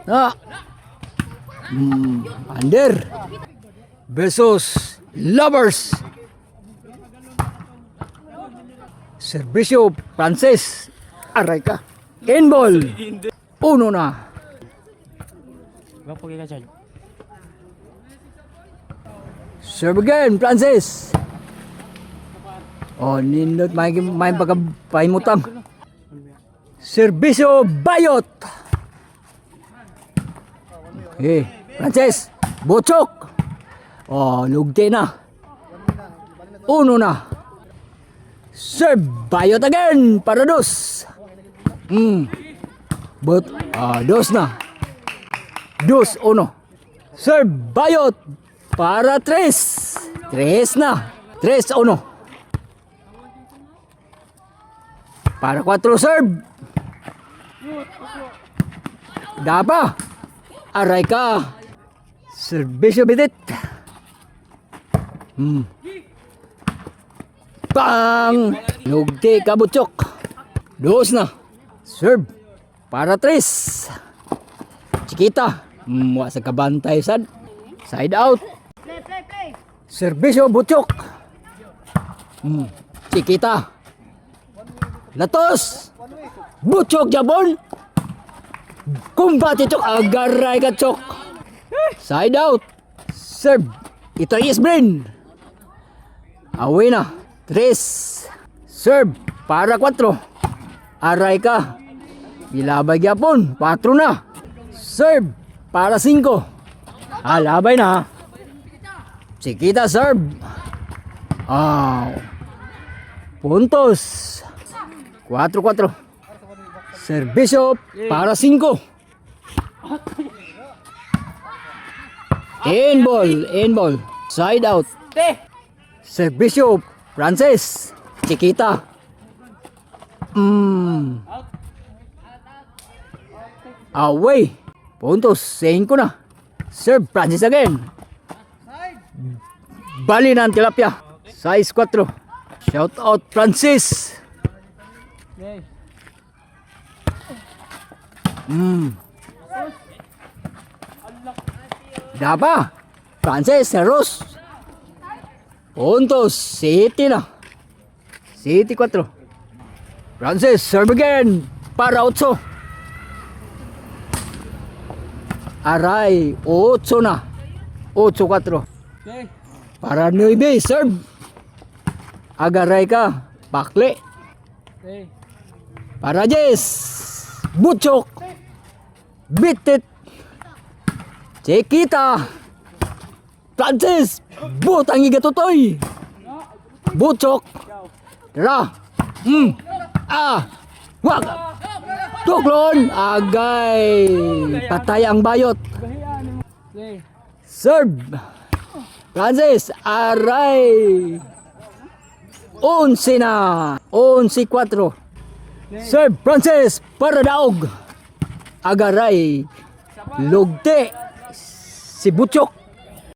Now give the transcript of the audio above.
Ah. Under versus Lovers. Servisyo Francis. Aray ka. Inball. Uno na. Serve again, Francis. Oh, nindot may pagkapahimutang. Servisyo Bayot. Okay, Francis. Butchok. Oh, lugti na. Uno na. Serve Bayot again para dos. Dos na. Dos, uno. Serve Bayot para tres. Tres na. Tres, uno. Para 4 serve. Dapa. Aray ka. Servisyo bitit. Bang! Lugti ka, Butchok. Dos na. Serve. Para tres. Chiquita. Sa kabantay sad. Side out. Play. Servisyo Butchok. Chiquita. Latos. Butchok jabon. Kumbati Chok. Agaray ka, Chok. Side out. Serve. Ito is brain. Away na. Tres. Serve. Para 4. Aray ka. Ilabay gyapon. 4 na. Serve. Para 5. Labay na. Chiquita serve. Puntos. 4-4. Servisyo para 5. Inball. Side out. Servisyo Francis. Chiquita. Away. Puntos. 5 na. Serve Francis again. Bali na ang tilapia. Size 4. Shout out Francis. Dapa. Francis Heros. Puntos. City na. City 4. Francis serve again. Para 8. Aray. 8 na. 8-4. Para 9 serve. Agaray ka. Pakle. Para Jess. Butchok. Bitit. Chiquita. Francis. Butang igatutoy. Butchok. Tara. Wag. Tuklon. Agay. Patay ang bayot. Serve. Francis. Aray. 11 na. 11-4. Serve Francis para daog. Agaray. Lugte. Si Butchok.